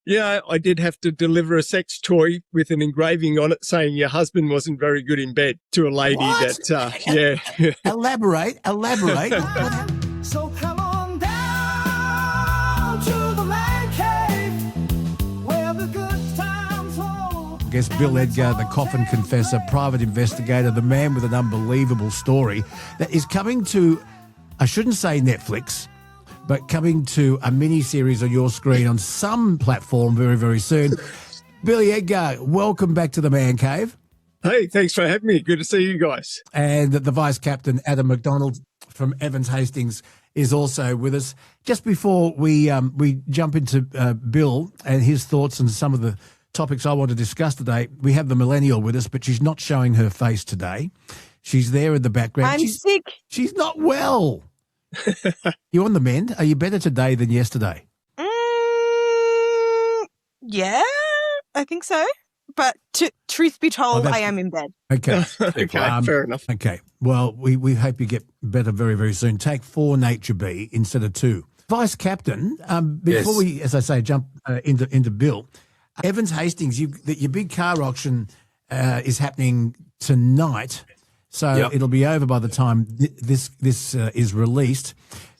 Yeah, I did have to deliver a sex toy with an engraving on it saying your husband wasn't very good in bed to a lady What? yeah. Elaborate. So come on down to the man cave where the good times roll. Guest Bill Edgar, the Coffin confessor, private investigator, the man with an unbelievable story that is coming to, I shouldn't say Netflix, but coming to a mini-series on your screen on some platform very, very soon. Billy Edgar, welcome back to the Man Cave. Hey, thanks for having me. Good to see you guys. And the Vice Captain, Adam McDonald from Evans Hastings, is also with us. Just before we jump into Bill and his thoughts on some of the topics I want to discuss today, we have the millennial with us, but she's not showing her face today. She's there in the background. I'm sick. She's not well. You on the mend? Are you better today than yesterday? Yeah, I think so. But truth be told, I am in bed. Okay. Okay, fair enough. Okay. Well, we hope you get better very, very soon. Take 4 Nature B instead of 2. Vice Captain, before we, as I say, jump into Bill, Evans Hastings, your big car auction is happening tonight. So it'll be over by the time this is released.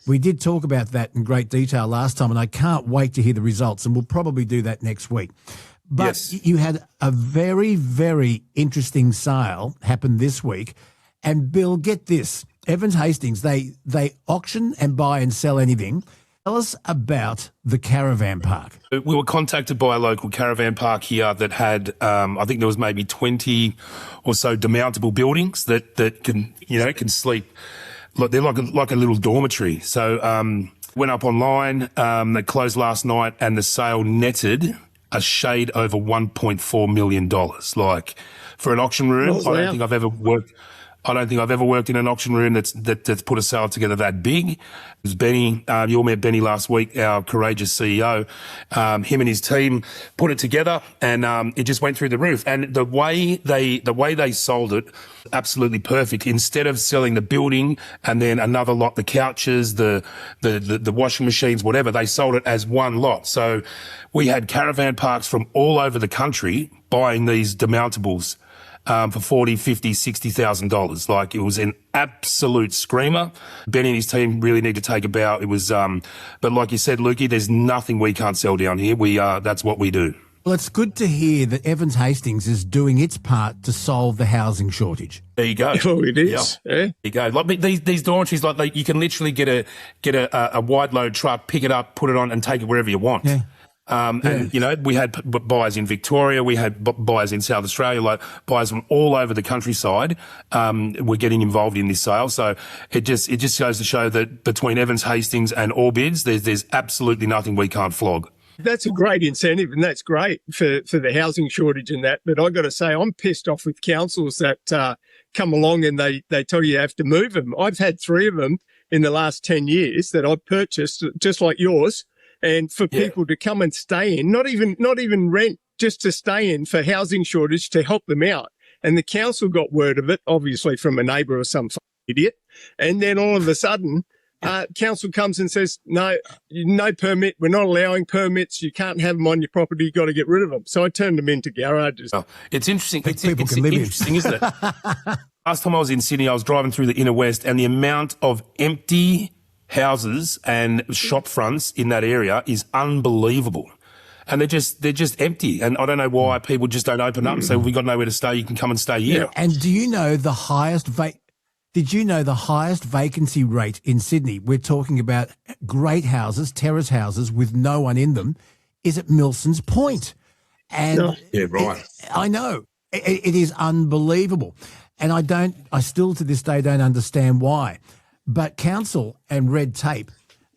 We did talk about that in great detail last time, and I can't wait to hear the results, and we'll probably do that next week. But you had a very, very interesting sale happen this week. And, Bill, get this. Evans Hastings, they auction and buy and sell anything. Tell us about the caravan park. We were contacted by a local caravan park here that had, I think there was maybe 20 or so demountable buildings that can sleep. They're like a little dormitory. So went up online. They closed last night, and the sale netted a shade over $1.4 million. Like, for an auction room, I don't think I've ever worked in an auction room that's put a sale together that big. It was Benny. You all met Benny last week, our courageous CEO. Him and his team put it together, and it just went through the roof. And the way they sold it, absolutely perfect. Instead of selling the building and then another lot, the couches, the washing machines, whatever, they sold it as one lot. So we had caravan parks from all over the country buying these demountables for $40,000, $50,000, $60,000. Like, it was an absolute screamer. Benny and his team really need to take a bow. It was, but like you said, Lukey, there's nothing we can't sell down here. That's what we do. Well, it's good to hear that Evans Hastings is doing its part to solve the housing shortage. There you go. Oh, it is. Yeah. There you go. Like these dormitories, you can literally get a wide load truck, pick it up, put it on, and take it wherever you want. Yeah. And, we had buyers in Victoria, we had buyers in South Australia, like buyers from all over the countryside, were getting involved in this sale. So it just goes to show that between Evans Hastings and Orbids, there's absolutely nothing we can't flog. That's a great incentive, and that's great for the housing shortage and that. But I got to say, I'm pissed off with councils that come along and they tell you have to move them. I've had 3 of them in the last 10 years that I've purchased, just like yours, and for people to come and stay in, not even rent, just to stay in for housing shortage to help them out. And the council got word of it, obviously from a neighbour or some idiot, and then all of a sudden, council comes and says, no permit. We're not allowing permits. You can't have them on your property. You've got to get rid of them. So I turned them into garages. Oh, it's interesting. It's can live interesting, isn't it? Last time I was in Sydney, I was driving through the inner west, and the amount of empty houses and shop fronts in that area is unbelievable. And they're just empty. And I don't know why people just don't open up and say, well, we've got nowhere to stay. You can come and stay here. Yeah. And do you know the highest vacancy rate in Sydney? We're talking about great houses, terrace houses with no one in them, is at Milson's Point. And I know. It is unbelievable. And I still to this day don't understand why. But council and red tape,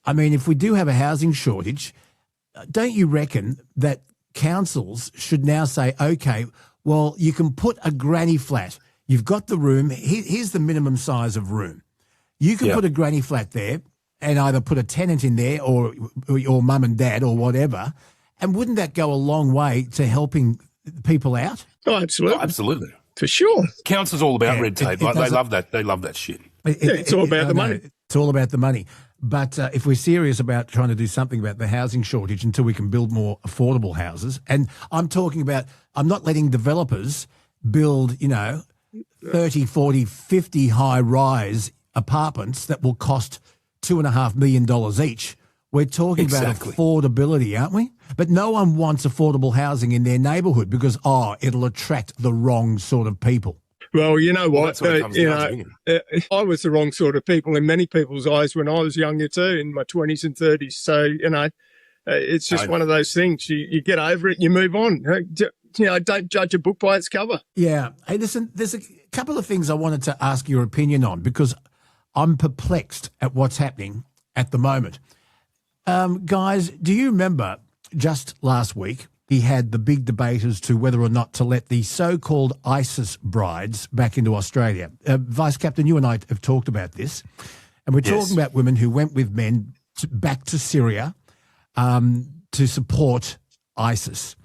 I mean, if we do have a housing shortage, don't you reckon that councils should now say, okay, well, you can put a granny flat. You've got the room. Here's the minimum size of room. You can put a granny flat there and either put a tenant in there or mum and dad or whatever. And wouldn't that go a long way to helping people out? Oh, absolutely. Oh, absolutely. For sure. Council's all about red tape. They love that. They love that shit. It's all about the money. It's all about the money. But if we're serious about trying to do something about the housing shortage until we can build more affordable houses, and I'm talking about, I'm not letting developers build, 30, 40, 50 high-rise apartments that will cost $2.5 million each. We're talking about affordability, aren't we? But no one wants affordable housing in their neighbourhood because, it'll attract the wrong sort of people. Well, you know what? That's what it comes down to. I was the wrong sort of people in many people's eyes when I was younger too, in my 20s and 30s. So, it's just one of those things. You get over it, you move on. Don't judge a book by its cover. Yeah. Hey, listen, there's a couple of things I wanted to ask your opinion on because I'm perplexed at what's happening at the moment. Guys, do you remember just last week he had the big debate as to whether or not to let the so-called ISIS brides back into Australia? Vice Captain, you and I have talked about this, and we're talking about women who went with men back to Syria to support ISIS.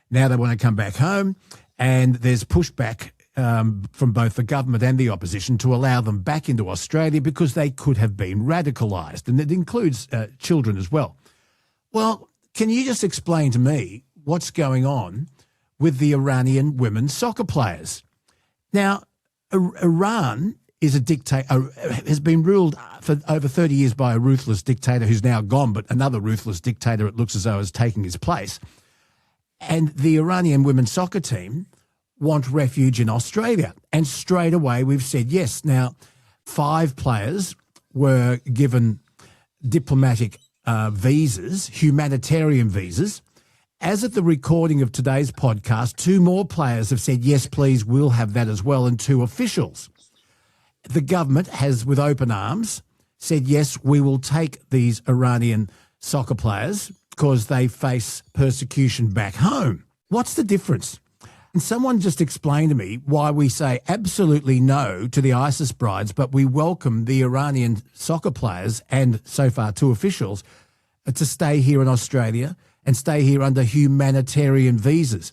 Now they want to come back home, and there's pushback from both the government and the opposition to allow them back into Australia because they could have been radicalised, and it includes children as well. Well, can you just explain to me what's going on with the Iranian women soccer players? Now, Iran is a dictator, has been ruled for over 30 years by a ruthless dictator who's now gone, but another ruthless dictator, it looks as though, is taking his place. And the Iranian women's soccer team want refuge in Australia. And straight away we've said yes. Now, 5 players were given diplomatic visas, humanitarian visas. As at the recording of today's podcast, 2 more players have said, yes, please, we'll have that as well, and 2 officials. The government has, with open arms, said, yes, we will take these Iranian soccer players because they face persecution back home. What's the difference? And someone just explained to me why we say absolutely no to the ISIS brides, but we welcome the Iranian soccer players and so far 2 officials to stay here in Australia and stay here under humanitarian visas.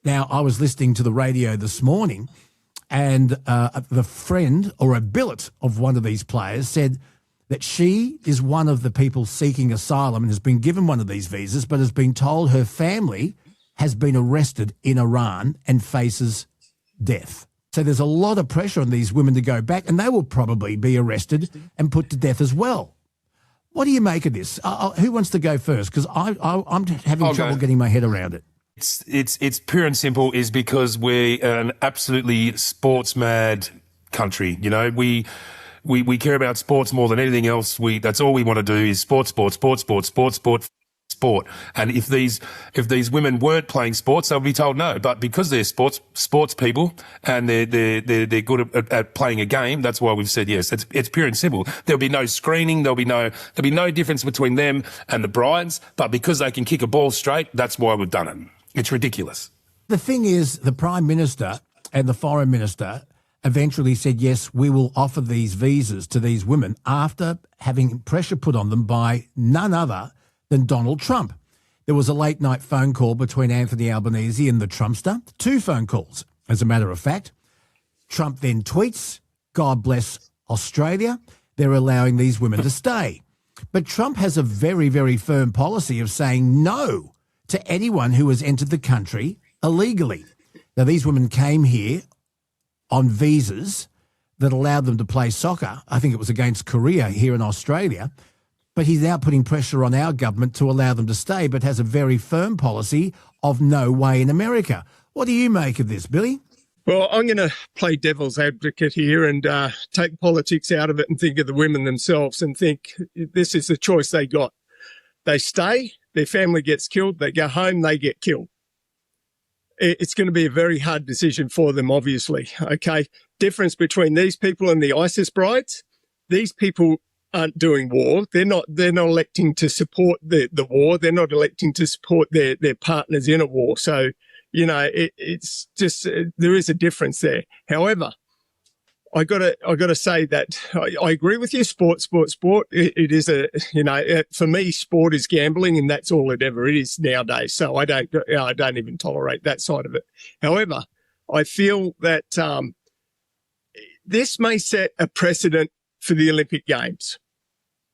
Now, I was listening to the radio this morning and the friend or a billet of one of these players said that she is one of the people seeking asylum and has been given one of these visas, but has been told her family has been arrested in Iran and faces death. So there's a lot of pressure on these women to go back, and they will probably be arrested and put to death as well. What do you make of this? Who wants to go first? Because I'm having trouble getting my head around it. It's pure and simple is because we're an absolutely sports mad country. We care about sports more than anything else. That's all we want to do is sport. And if these women weren't playing sports, they'll be told no. But because they're sports people and they're good at playing a game, that's why we've said yes. It's pure and simple. There'll be no screening. There'll be no difference between them and the brides. But because they can kick a ball straight, that's why we've done it. It's ridiculous. The thing is, the Prime Minister and the Foreign Minister eventually said, yes, we will offer these visas to these women after having pressure put on them by none other than Donald Trump. There was a late-night phone call between Anthony Albanese and the Trumpster, 2 phone calls, as a matter of fact. Trump then tweets, God bless Australia, they're allowing these women to stay. But Trump has a very, very firm policy of saying no to anyone who has entered the country illegally. Now, these women came here on visas that allowed them to play soccer. I think it was against Korea here in Australia. But he's now putting pressure on our government to allow them to stay, but has a very firm policy of no way in America. What do you make of this, Billy? Well, I'm going to play devil's advocate here and take politics out of it and think of the women themselves and think this is the choice they got. They stay, their family gets killed, they go home, they get killed. It's going to be a very hard decision for them, obviously. Okay, difference between these people and the ISIS brides, these people aren't doing war. They're not electing to support the war. They're not electing to support their partners in a war. So, it's just, there is a difference there. However, I gotta say that I agree with you. Sport. It is for me, sport is gambling, and that's all it ever is nowadays. So I don't even tolerate that side of it. However, I feel that this may set a precedent for the Olympic Games.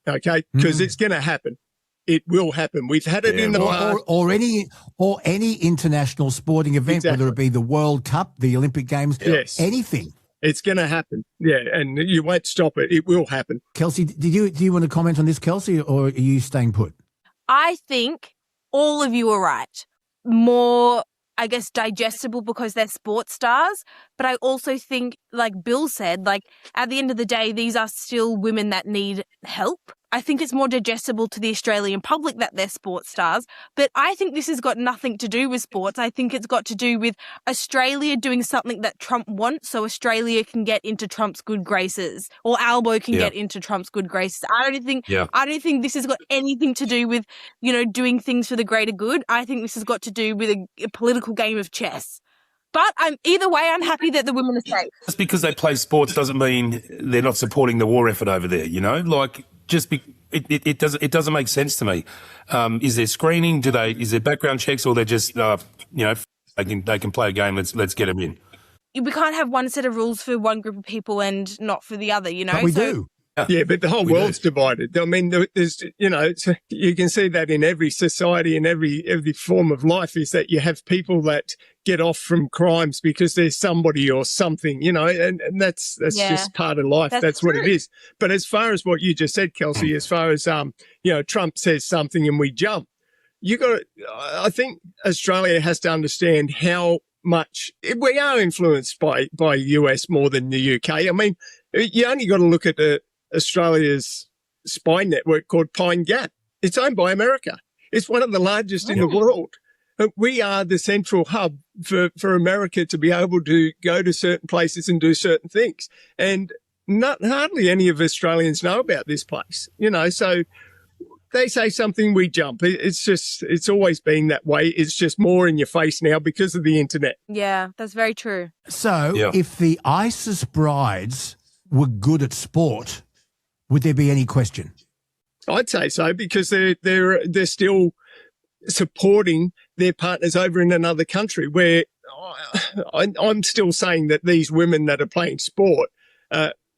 okay? Because it's going to happen. It will happen. We've had it in the past. Or any international sporting event, whether it be the World Cup, the Olympic Games, anything. It's going to happen. Yeah, and you won't stop it. It will happen. Kelsey, do you want to comment on this, Kelsey, or are you staying put? I think all of you are right. More, I guess, digestible because they're sports stars. But I also think, like Bill said, like at the end of the day, these are still women that need help. I think it's more digestible to the Australian public that they're sports stars. But I think this has got nothing to do with sports. I think it's got to do with Australia doing something that Trump wants so Australia can get into Trump's good graces, or Albo can get into Trump's good graces. I don't think this has got anything to do with, you know, doing things for the greater good. I think this has got to do with a political game of chess. But either way, I'm happy that the women are safe. Just because they play sports doesn't mean they're not supporting the war effort over there, you know? Like, it doesn't make sense to me. Is there screening? Is there background checks, or they're just, they can play a game, let's get them in? We can't have one set of rules for one group of people and not for the other, you know? But we do. Yeah, but the whole world's divided. I mean, there's, you know, you can see that in every society and every form of life, is that you have people that get off from crimes because there's somebody or something, you know, and that's just part of life. That's what it is. But as far as what you just said, Kelsey, as far as, you know, Trump says something and we jump, I think Australia has to understand how much we are influenced by US more than the UK. I mean, you only got to look at Australia's spy network called Pine Gap. It's owned by America. It's one of the largest in the world. We are the central hub for America to be able to go to certain places and do certain things. And hardly any of Australians know about this place, you know, so they say something, we jump. It's always been that way. It's just more in your face now because of the internet. Yeah, that's very true. So if the ISIS brides were good at sport, would there be any question? I'd say so, because they're still supporting their partners over in another country, where I'm still saying that these women that are playing sport,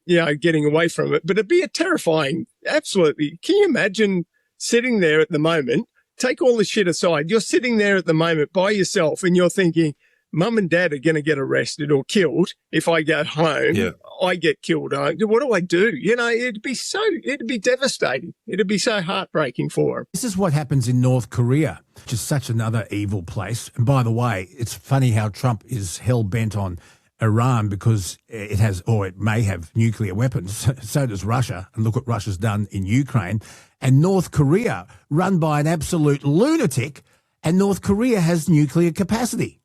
getting away from it, but it'd be a terrifying, absolutely. Can you imagine sitting there at the moment, take all the shit aside, you're sitting there at the moment by yourself and you're thinking, Mum and Dad are going to get arrested or killed if I go home. Yeah. I get killed. What do I do? You know, it'd be devastating. It'd be so heartbreaking for them. This is what happens in North Korea, which is such another evil place. And by the way, it's funny how Trump is hell-bent on Iran because it has, or it may have, nuclear weapons. So does Russia. And look what Russia's done in Ukraine. And North Korea, run by an absolute lunatic, and North Korea has nuclear capacity.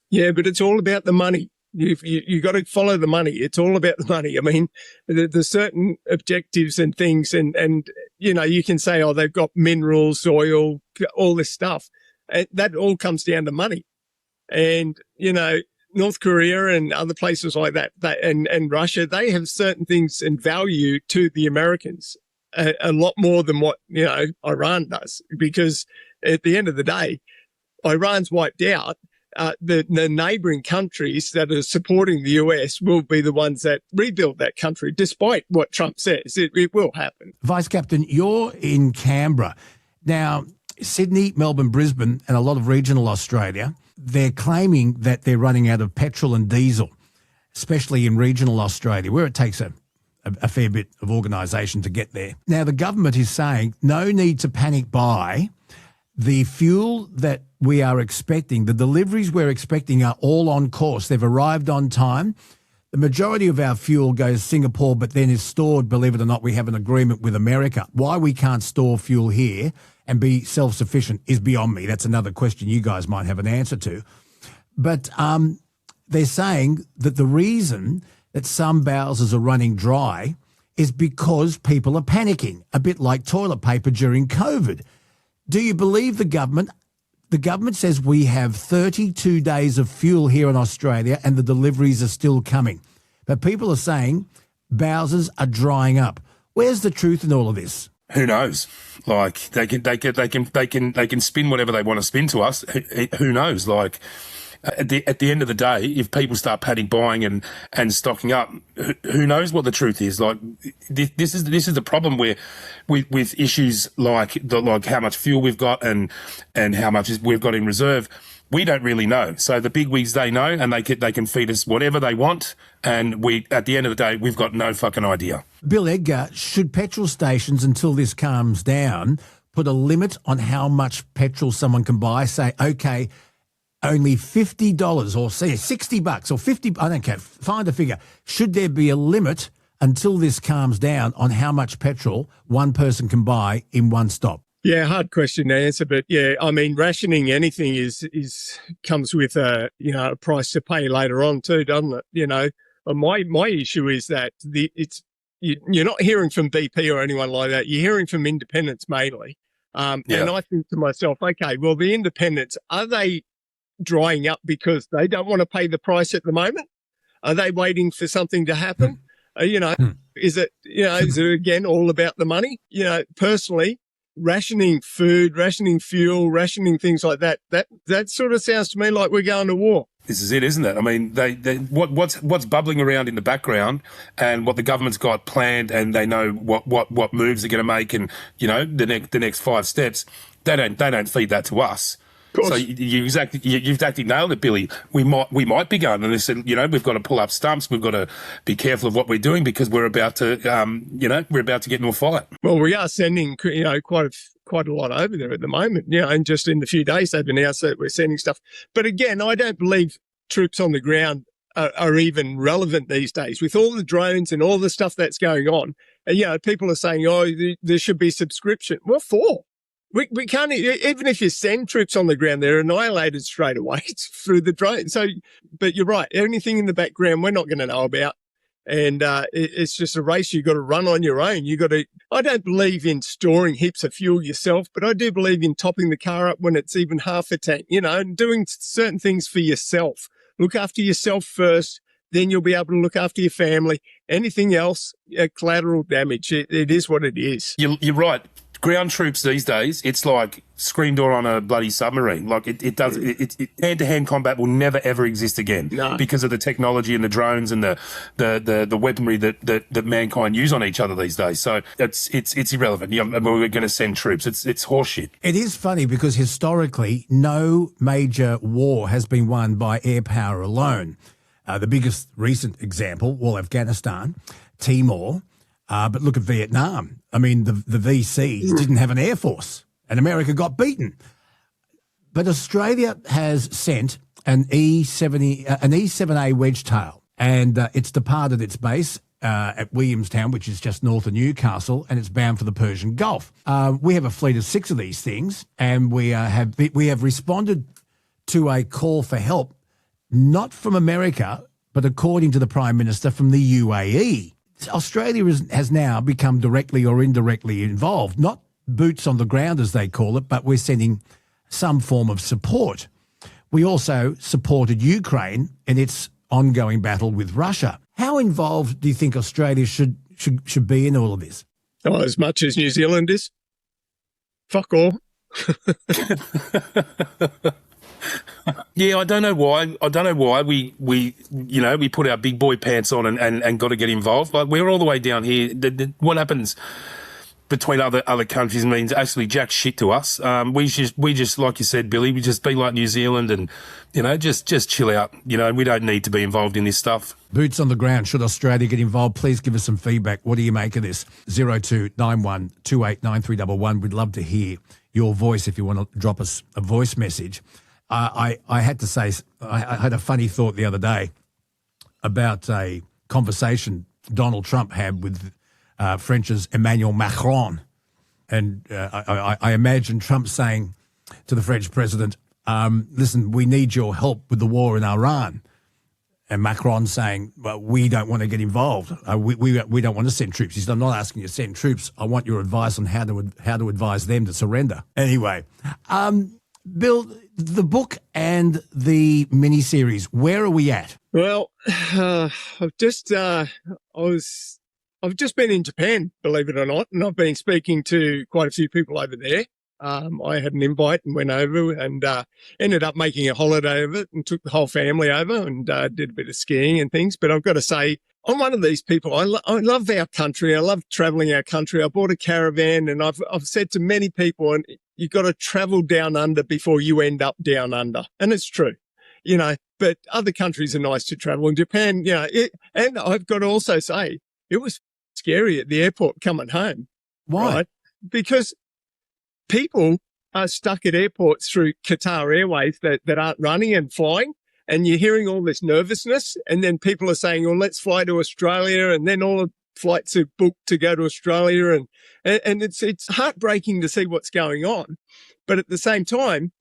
Yeah, but it's all about the money. You got to follow the money. It's all about the money. I mean, there's certain objectives and things, and you know, you can say, oh, they've got minerals, oil, all this stuff. And that all comes down to money. And, you know, North Korea and other places like that, and Russia, they have certain things and value to the Americans a lot more than what, you know, Iran does. Because at the end of the day, Iran's wiped out. The neighbouring countries that are supporting the US will be the ones that rebuild that country, despite what Trump says. It will happen. Vice Captain, you're in Canberra. Now, Sydney, Melbourne, Brisbane, and a lot of regional Australia, they're claiming that they're running out of petrol and diesel, especially in regional Australia, where it takes a fair bit of organisation to get there. Now, the government is saying no need to panic buy. The fuel that we are expecting, the deliveries we're expecting are all on course. They've arrived on time. The majority of our fuel goes to Singapore, but then is stored, believe it or not, we have an agreement with America. Why we can't store fuel here and be self-sufficient is beyond me. That's another question you guys might have an answer to. But they're saying that the reason that some bowsers are running dry is because people are panicking, a bit like toilet paper during COVID. Do you believe the government? The government says we have 32 days of fuel here in Australia and the deliveries are still coming. But people are saying bowsers are drying up. Where's the truth in all of this? Who knows? Like they can spin whatever they want to spin to us. Who knows? Like at the end of the day, if people start panic buying and stocking up, who knows what the truth is? Like this is the problem where with issues like how much fuel we've got and how much we've got in reserve. We don't really know. So the bigwigs, they know, and they can feed us whatever they want. And at the end of the day, we've got no fucking idea. Bill Edgar, should petrol stations, until this calms down, put a limit on how much petrol someone can buy? Say, okay, only $50 or say $60 or 50, I don't care, find a figure. Should there be a limit until this calms down on how much petrol one person can buy in one stop? Yeah, hard question to answer, but yeah, I mean, rationing anything is comes with a price to pay later on too, doesn't it? You know, my issue is that you're not hearing from BP or anyone like that. You're hearing from independents mainly, and I think to myself, okay, well, the independents, are they drying up because they don't want to pay the price at the moment? Are they waiting for something to happen? Is it again all about the money? You know, personally, rationing food, rationing fuel, rationing things like that sort of sounds to me like we're going to war. This is it, isn't it? I mean, what's bubbling around in the background, and what the government's got planned, and they know what moves they're going to make, and the next 5 steps. They don't feed that to us. So you've exactly nailed it, Billy. We might be going, and they said, we've got to pull up stumps. We've got to be careful of what we're doing because we're about to, we're about to get into a fight. Well, we are sending, quite a lot over there at the moment, and just in the few days they've announced that we're sending stuff. But again, I don't believe troops on the ground are even relevant these days with all the drones and all the stuff that's going on. And, people are saying, there should be subscription. What for? We can't, even if you send troops on the ground, they're annihilated straight away through the drone. So, but you're right. Anything in the background, we're not going to know about. And it's just a race you've got to run on your own. I don't believe in storing heaps of fuel yourself, but I do believe in topping the car up when it's even half a tank, and doing certain things for yourself. Look after yourself first, then you'll be able to look after your family. Anything else, collateral damage. It is what it is. You're right. Ground troops these days, it's like screen door on a bloody submarine. Like it hand-to-hand combat will never ever exist again because of the technology and the drones and the weaponry that mankind use on each other these days. So it's irrelevant. We're going to send troops. It's horseshit. It is funny because historically, no major war has been won by air power alone. The biggest recent example, Afghanistan, Timor. But look at Vietnam. I mean, the VCs didn't have an air force, and America got beaten. But Australia has sent an E-7A Wedgetail, and it's departed its base at Williamstown, which is just north of Newcastle, and it's bound for the Persian Gulf. We have a fleet of 6 of these things, and we have responded to a call for help, not from America, but according to the Prime Minister, from the UAE. Australia has now become directly or indirectly involved, not boots on the ground as they call it, but we're sending some form of support. We also supported Ukraine in its ongoing battle with Russia. How involved do you think Australia should be in all of this? Oh, as much as New Zealand is. Fuck all. Yeah, I don't know why we put our big boy pants on and got to get involved. Like, we're all the way down here. What happens between other countries means actually jack shit to us. We just like you said, Billy, we just be like New Zealand and just chill out. We don't need to be involved in this stuff. Boots on the ground. Should Australia get involved? Please give us some feedback. What do you make of this? 0291 289311. We'd love to hear your voice if you want to drop us a voice message. I had to say, I had a funny thought the other day about a conversation Donald Trump had with French's Emmanuel Macron. And I imagine Trump saying to the French president, listen, we need your help with the war in Iran. And Macron saying, well, we don't want to get involved. We don't want to send troops. He said, I'm not asking you to send troops. I want your advice on how to advise them to surrender. Anyway, Bill, the book and the miniseries, where are we at? Well, I've just been in Japan, believe it or not, and I've been speaking to quite a few people over there. I had an invite and went over and ended up making a holiday of it and took the whole family over and did a bit of skiing and things. But I've got to say, I'm one of these people. I love our country. I love traveling our country. I bought a caravan, and I've said to many people, and you've got to travel down under before you end up down under. And it's true, but other countries are nice to travel. In Japan, and I've got to also say, it was scary at the airport coming home. Why? Right? Because people are stuck at airports through Qatar Airways that aren't running and flying. And you're hearing all this nervousness, and then people are saying, well, let's fly to Australia, and then all the flights are booked to go to Australia, and it's heartbreaking to see what's going on. But at the same time,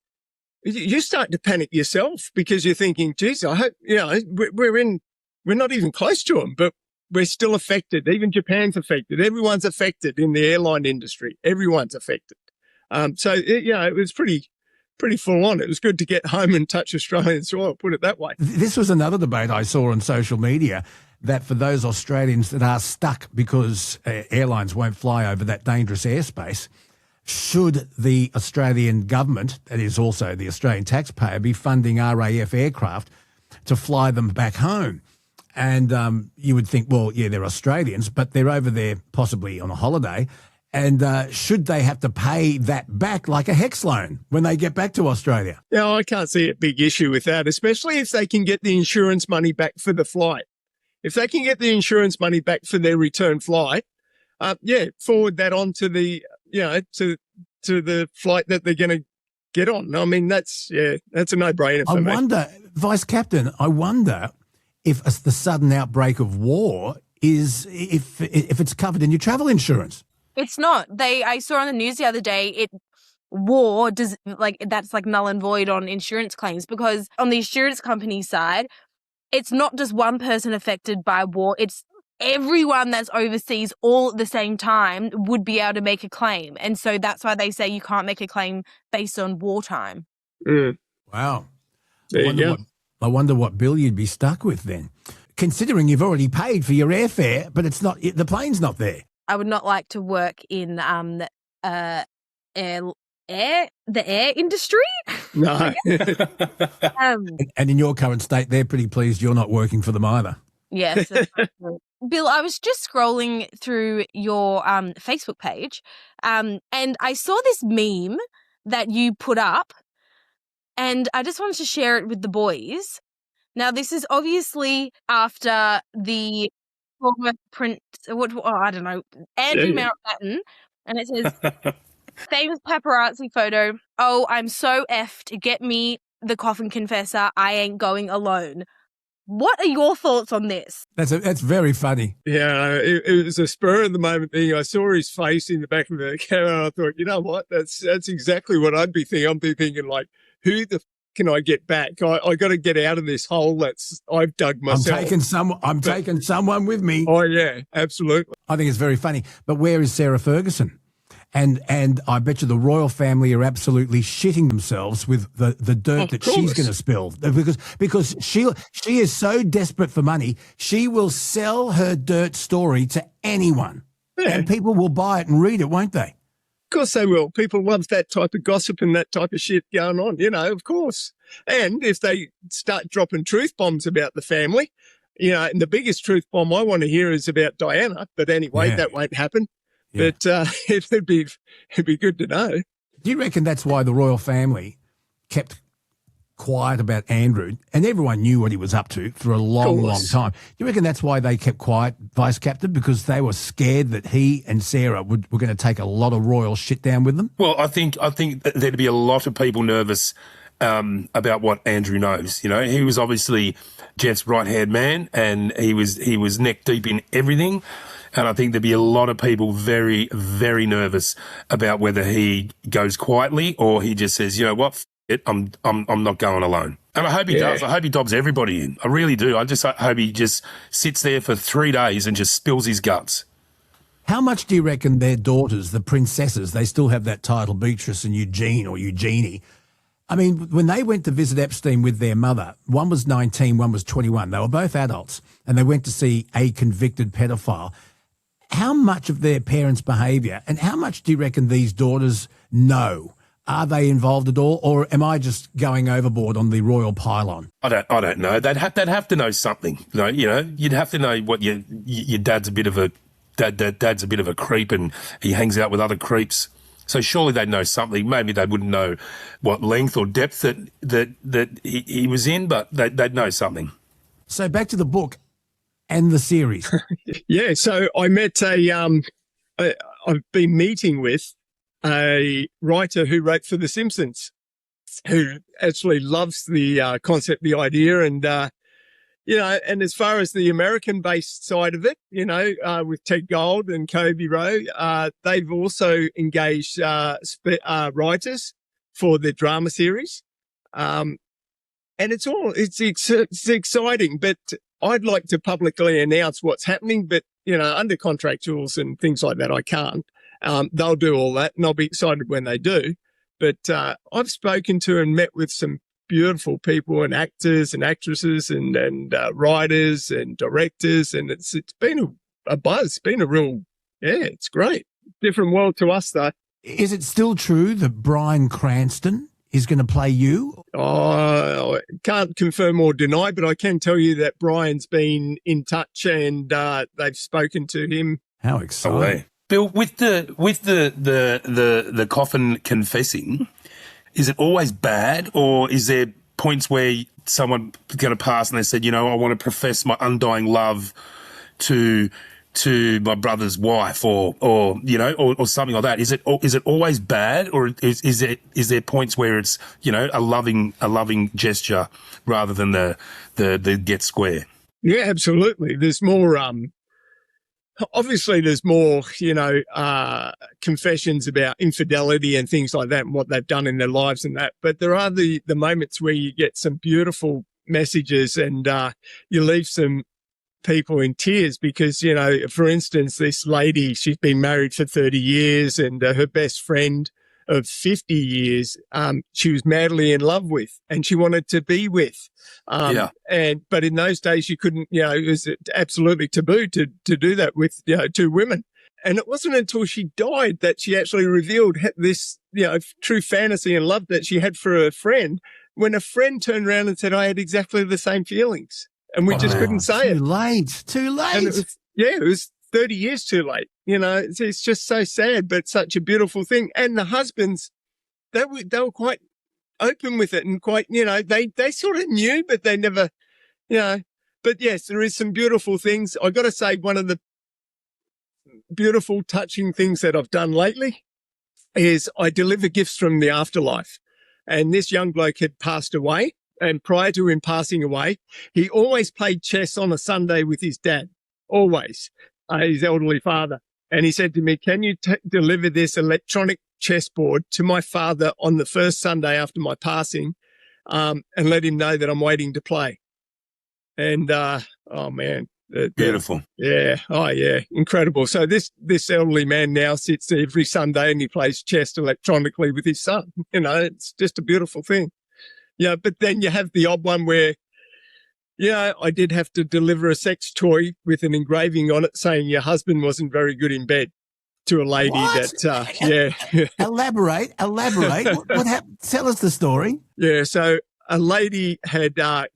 you start to panic yourself because you're thinking, geez, I hope, we're not even close to them, but we're still affected. Even Japan's affected. Everyone's affected in the airline industry. Everyone's affected. It was pretty full on. It was good to get home and touch Australian soil, put it that way. This was another debate I saw on social media, that for those Australians that are stuck because airlines won't fly over that dangerous airspace, should the Australian government, that is also the Australian taxpayer, be funding RAF aircraft to fly them back home? And you would think, well, yeah, they're Australians, but they're over there possibly on a holiday. And should they have to pay that back like a HEX loan when they get back to Australia? Yeah, I can't see a big issue with that, especially if they can get the insurance money back for the flight. If they can get the insurance money back for their return flight, forward that on to the, to the flight that they're going to get on. I mean, that's a no-brainer for me. I wonder, Vice Captain, if the sudden outbreak of war is if it's covered in your travel insurance. It's not. I saw on the news the other day, that's like null and void on insurance claims, because on the insurance company side, it's not just one person affected by war. It's everyone that's overseas all at the same time would be able to make a claim. And so that's why they say you can't make a claim based on wartime. Mm. Wow. There I wonder what bill you'd be stuck with then, considering you've already paid for your airfare, but the plane's not there. I would not like to work in the air industry. No. And in your current state, they're pretty pleased you're not working for them either. Yes. Bill, I was just scrolling through your Facebook page, and I saw this meme that you put up, and I just wanted to share it with the boys. Now, this is obviously after the former Prince, I don't know, Andrew Mountbatten, and it says, famous paparazzi photo, oh, I'm so effed, get me the Coffin confessor, I ain't going alone. What are your thoughts on this? That's very funny. Yeah, it was a spur of the moment thing. I saw his face in the back of the camera, and I thought, you know what, that's exactly what I'd be thinking. I'd be thinking, like, who the can I get back? I got to get out of this hole I've dug myself. I'm taking someone with me. Oh yeah, absolutely. I think it's very funny. But where is Sarah Ferguson? And I bet you the royal family are absolutely shitting themselves with the dirt that she's going to spill, because she is so desperate for money, she will sell her dirt story to anyone, and people will buy it and read it, won't they? Of course they will. People love that type of gossip and that type of shit going on, of course. And if they start dropping truth bombs about the family, and the biggest truth bomb I want to hear is about Diana. But anyway, that won't happen. Yeah. But it'd be good to know. Do you reckon that's why the royal family kept quiet about Andrew, and everyone knew what he was up to for a long time? Do you reckon that's why they kept quiet, Vice Captain, because they were scared that he and Sarah were going to take a lot of royal shit down with them? Well, I think there'd be a lot of people nervous about what Andrew knows. He was obviously Jeff's right-hand man, and he was neck deep in everything. And I think there'd be a lot of people very, very nervous about whether he goes quietly or he just says, you know what, I'm not going alone. And I hope he does. I hope he dobs everybody in. I really do. I just hope he just sits there for 3 days and just spills his guts. How much do you reckon their daughters, the princesses, they still have that title, Beatrice and Eugene or Eugenie? I mean, when they went to visit Epstein with their mother, one was 19, one was 21. They were both adults, and they went to see a convicted pedophile. How much of their parents' behaviour and how much do you reckon these daughters know? Are they involved at all, or am I just going overboard on the royal pylon? I don't know. They'd have to know something. You'd have to know what your dad's a bit of a dad's a bit of a creep and he hangs out with other creeps. So surely they'd know something. Maybe they wouldn't know what length or depth that he was in, but they'd know something. So back to the book and the series. Yeah. So I met I've been meeting with a writer who wrote for The Simpsons, who actually loves the concept, the idea, and and as far as the American-based side of it, with Ted Gold and Kobe Rowe, they've also engaged writers for the drama series, and it's exciting. But I'd like to publicly announce what's happening, but under contractuals and things like that, I can't. They'll do all that, and I'll be excited when they do. But I've spoken to and met with some beautiful people and actors and actresses and writers and directors, and it's been a buzz. It's been a real, it's great. Different world to us, though. Is it still true that Bryan Cranston is going to play you? Oh, I can't confirm or deny, but I can tell you that Brian's been in touch and they've spoken to him. How exciting. Bill, with the Coffin confessing, is it always bad, or is there points where someone's going to pass and they said, I want to profess my undying love to my brother's wife, or something like that? Is it always bad, or is there points where it's a loving gesture rather than the get square? Yeah, absolutely. There's more. Obviously, there's more, confessions about infidelity and things like that and what they've done in their lives and that. But there are the moments where you get some beautiful messages and you leave some people in tears because, for instance, this lady, she's been married for 30 years and her best friend of 50 years, she was madly in love with and she wanted to be with. But in those days you couldn't, it was absolutely taboo to do that with, two women. And it wasn't until she died that she actually revealed this, true fantasy and love that she had for her friend, when a friend turned around and said, I had exactly the same feelings. And we just couldn't say it. Too late. And it was 30 years too late. It's just so sad, but such a beautiful thing. And the husbands, they were quite open with it and quite, they sort of knew, but they never, but yes, there is some beautiful things. I got to say, one of the beautiful, touching things that I've done lately is I deliver gifts from the afterlife. And this young bloke had passed away. And prior to him passing away, he always played chess on a Sunday with his dad, always, his elderly father. And he said to me, can you deliver this electronic chessboard to my father on the first Sunday after my passing, and let him know that I'm waiting to play? And, oh man. Beautiful. Yeah. Oh yeah. Incredible. So this elderly man now sits every Sunday and he plays chess electronically with his son. It's just a beautiful thing. But then you have the odd one where, I did have to deliver a sex toy with an engraving on it saying your husband wasn't very good in bed to a lady. What? Elaborate. What happened? Tell us the story. Yeah. So a lady had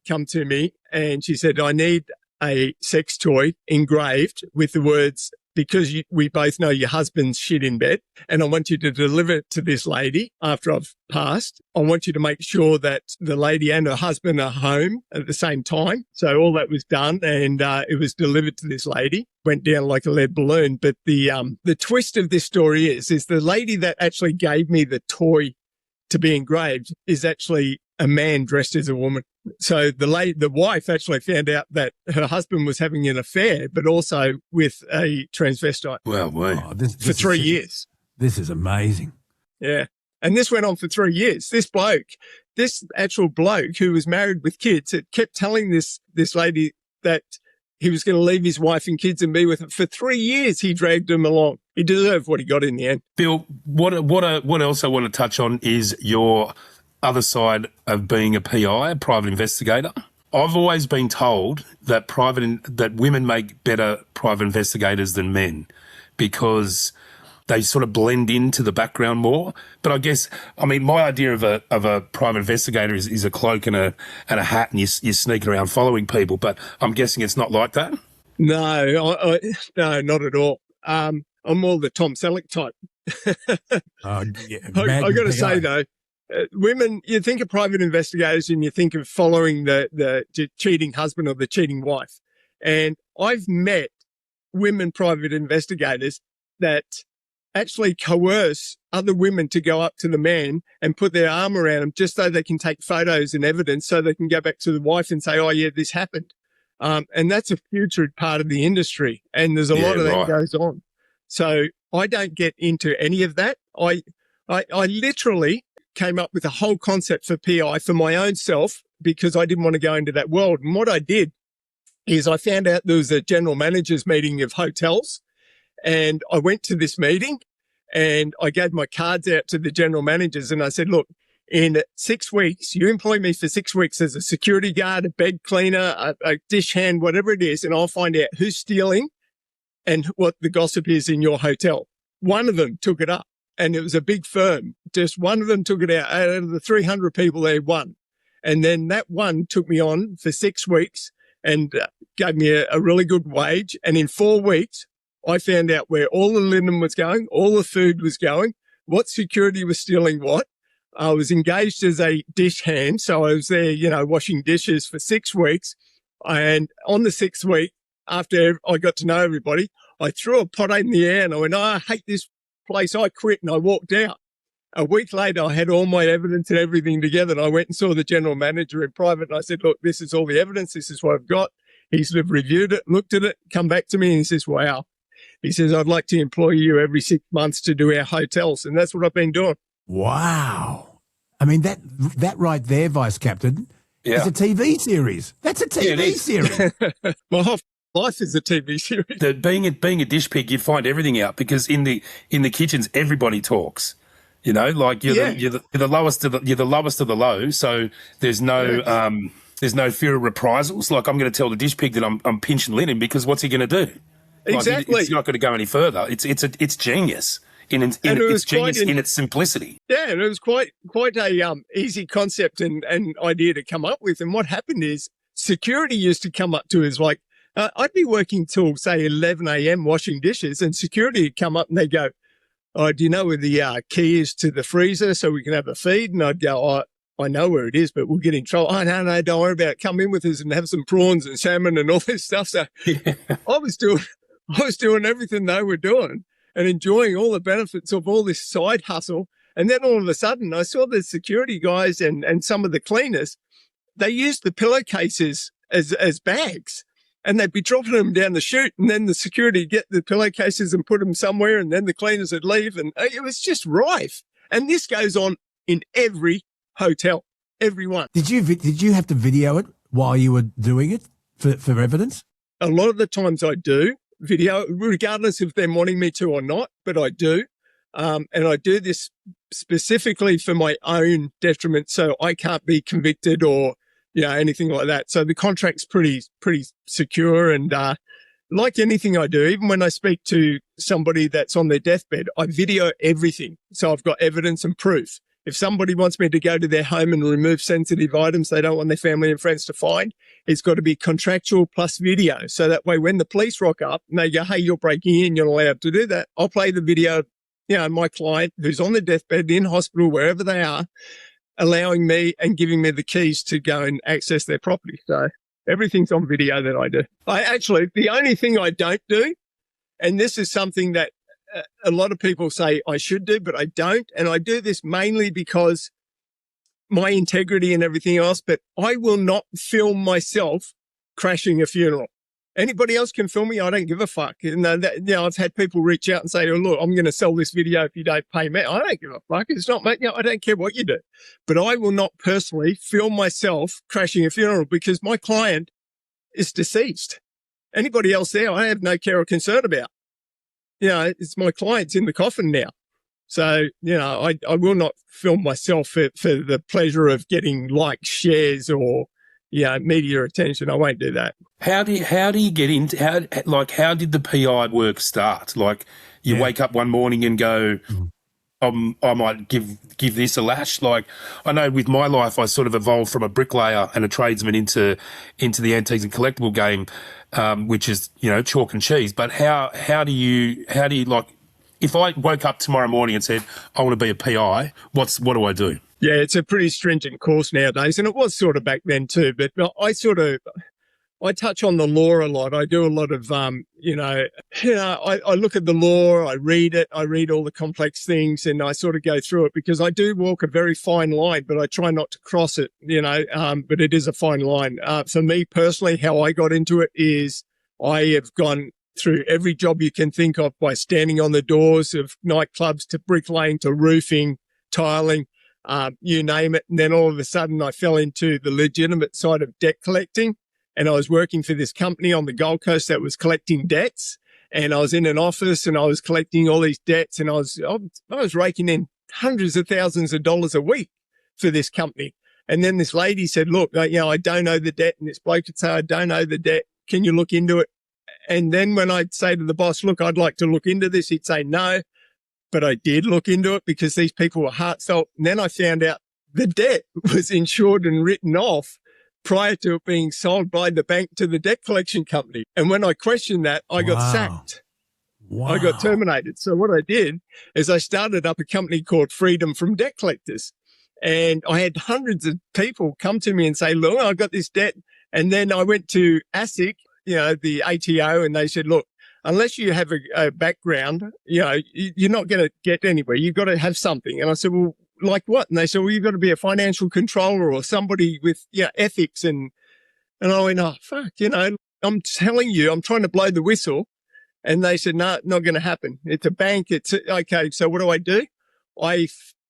come to me and she said, I need a sex toy engraved with the words, because we both know your husband's shit in bed, and I want you to deliver it to this lady after I've passed. I want you to make sure that the lady and her husband are home at the same time. So all that was done, and it was delivered to this lady. Went down like a lead balloon. But the twist of this story is the lady that actually gave me the toy to be engraved is actually a man dressed as a woman. So the wife actually found out that her husband was having an affair, but also with a transvestite. Well, for 3 years. This is amazing. Yeah. And this went on for 3 years. This actual bloke who was married with kids, it kept telling this lady that he was going to leave his wife and kids and be with her. For 3 years, he dragged them along. He deserved what he got in the end. Bill, what else I want to touch on is your other side of being a PI, a private investigator. I've always been told that women make better private investigators than men. because they sort of blend into the background more. But I guess, I mean, my idea of a private investigator is a cloak and a hat, and you sneak around following people. But I'm guessing it's not like that. No, no, not at all. I'm more the Tom Selleck type. I got to say though, women, you think of private investigators and you think of following the cheating husband or the cheating wife. And I've met women private investigators that actually coerce other women to go up to the man and put their arm around him just so they can take photos and evidence so they can go back to the wife and say, oh yeah, this happened. And that's a putrid part of the industry. And there's a lot of that goes on. So I don't get into any of that. I literally came up with a whole concept for PI for my own self because I didn't want to go into that world. And what I did is I found out there was a general managers meeting of hotels, and I went to this meeting and I gave my cards out to the general managers and I said, look, in 6 weeks, you employ me for 6 weeks as a security guard, a bed cleaner, a dish hand, whatever it is, and I'll find out who's stealing and what the gossip is in your hotel. One of them took it up, and it was a big firm. Just one of them took it out of the 300 people there, one. And then that one took me on for 6 weeks and gave me a really good wage. And in 4 weeks, I found out where all the linen was going, all the food was going, what security was stealing what. I was engaged as a dish hand, so I was there, washing dishes for 6 weeks. And on the 6th week, after I got to know everybody, I threw a pot in the air and I went, oh, I hate this place. I quit, and I walked out. A week later, I had all my evidence and everything together, and I went and saw the general manager in private, and I said, look, this is all the evidence. This is what I've got. He's reviewed it, looked at it, come back to me, and he says, wow. He says, I'd like to employ you every 6 months to do our hotels. And that's what I've been doing. Wow. I mean, that right there, Vice Captain, is a TV series. That's a TV series. My whole life is a TV series. Being a dish pig, you find everything out because in the kitchens, everybody talks. Like you're the lowest of the low. So there's no fear of reprisals. Like I'm going to tell the dish pig that I'm pinching linen because what's he going to do? Exactly. Like, it's not going to go any further. It's genius in its simplicity. Yeah, and it was quite a easy concept and idea to come up with. And what happened is security used to come up to us like, I'd be working till say 11 a.m. washing dishes, and security would come up and they go, oh, do you know where the key is to the freezer so we can have a feed? And I'd go, oh, I know where it is, but we'll get in trouble. Oh, no, don't worry about it. Come in with us and have some prawns and salmon and all this stuff. So I was doing everything they were doing and enjoying all the benefits of all this side hustle. And then all of a sudden I saw the security guys and some of the cleaners, they used the pillowcases as bags. And they'd be dropping them down the chute, and then the security would get the pillowcases and put them somewhere, and then the cleaners would leave, and it was just rife. And this goes on in every hotel, every one. Did you have to video it while you were doing it for evidence? A lot of the times I do video, regardless if they're wanting me to or not, but I do. And I do this specifically for my own detriment, so I can't be convicted or anything like that. So the contract's pretty secure. And like anything I do, even when I speak to somebody that's on their deathbed, I video everything. So I've got evidence and proof. If somebody wants me to go to their home and remove sensitive items they don't want their family and friends to find, it's got to be contractual plus video. So that way, when the police rock up and they go, hey, you're breaking in, you're not allowed to do that, I'll play the video, my client who's on the deathbed in hospital, wherever they are, allowing me and giving me the keys to go and access their property. So everything's on video that I do. The only thing I don't do, and this is something that a lot of people say I should do, but I don't. And I do this mainly because my integrity and everything else, but I will not film myself crashing a funeral. Anybody else can film me. I don't give a fuck. I've had people reach out and say, oh, look, I'm going to sell this video if you don't pay me. I don't give a fuck. It's not, I don't care what you do. But I will not personally film myself crashing a funeral because my client is deceased. Anybody else there, I have no care or concern about. It's my client's in the coffin now. So, I will not film myself for the pleasure of getting likes, shares, or media attention. I won't do that. How do you get into how did the PI work start? Like, you wake up one morning and go, I might give this a lash. Like, I know with my life, I sort of evolved from a bricklayer and a tradesman into the antiques and collectible game, which is, chalk and cheese. But how do you like, if I woke up tomorrow morning and said, I want to be a PI, what do I do? Yeah, it's a pretty stringent course nowadays, and it was sort of back then too. But I touch on the law a lot. I do a lot of, I look at the law, I read it, I read all the complex things, and I sort of go through it because I do walk a very fine line, but I try not to cross it, but it is a fine line. For me personally, how I got into it is I have gone through every job you can think of, by standing on the doors of nightclubs to bricklaying to roofing, tiling, you name it. And then all of a sudden I fell into the legitimate side of debt collecting. And I was working for this company on the Gold Coast that was collecting debts. And I was in an office and I was collecting all these debts, and I was raking in hundreds of thousands of dollars a week for this company. And then this lady said, look, I don't owe the debt. And this bloke would say, I don't owe the debt. Can you look into it? And then when I'd say to the boss, look, I'd like to look into this, he'd say no. But I did look into it because these people were heartfelt. And then I found out the debt was insured and written off prior to it being sold by the bank to the debt collection company. And when I questioned that, I got sacked. Wow. I got terminated. So what I did is I started up a company called Freedom from Debt Collectors. And I had hundreds of people come to me and say, look, I've got this debt. And then I went to ASIC, the ATO, and they said, look, unless you have a background, you're not going to get anywhere. You've got to have something. And I said, well, like what? And they said, well, you've got to be a financial controller or somebody with ethics. And I went, oh, fuck, I'm telling you, I'm trying to blow the whistle. And they said, no, not going to happen. It's a bank. Okay. So what do? I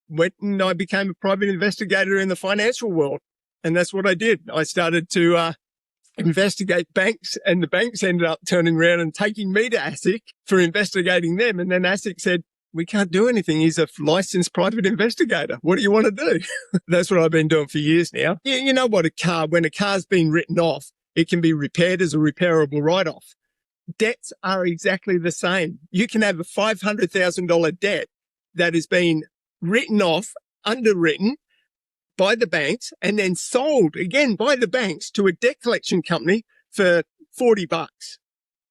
went and I became a private investigator in the financial world. And that's what I did. I started to investigate banks, and the banks ended up turning around and taking me to ASIC for investigating them. And then ASIC said, we can't do anything. He's a licensed private investigator. What do you want to do? That's what I've been doing for years now. You know what, when a car's been written off, it can be repaired as a repairable write-off. Debts are exactly the same. You can have a $500,000 debt that has been written off, underwritten by the banks, and then sold again by the banks to a debt collection company for $40.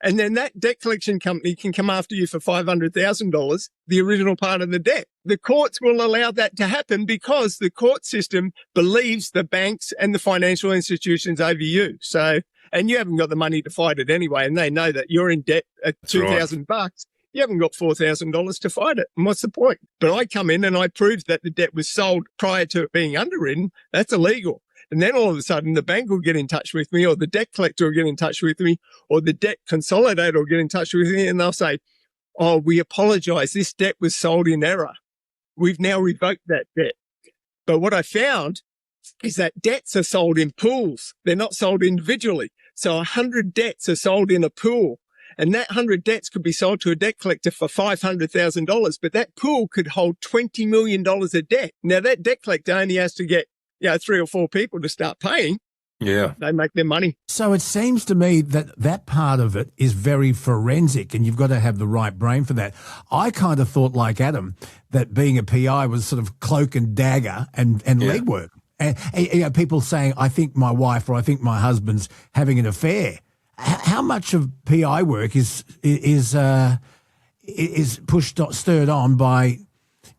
And then that debt collection company can come after you for $500,000, the original part of the debt. The courts will allow that to happen because the court system believes the banks and the financial institutions over you. So, and you haven't got the money to fight it anyway. And they know that you're in debt at $2,000. You haven't got $4,000 to fight it. And what's the point? But I come in and I proved that the debt was sold prior to it being underwritten. That's illegal. And then all of a sudden the bank will get in touch with me, or the debt collector will get in touch with me, or the debt consolidator will get in touch with me, and they'll say, oh, we apologize. This debt was sold in error. We've now revoked that debt. But what I found is that debts are sold in pools. They're not sold individually. So 100 debts are sold in a pool. And that 100 debts could be sold to a debt collector for $500,000, but that pool could hold $20 million of debt. Now, that debt collector only has to get 3 or 4 people to start paying. Yeah. They make their money. So it seems to me that part of it is very forensic, and you've got to have the right brain for that. I kind of thought, like Adam, that being a PI was sort of cloak and dagger and legwork. And people saying, I think my wife or I think my husband's having an affair. How much of PI work is stirred on by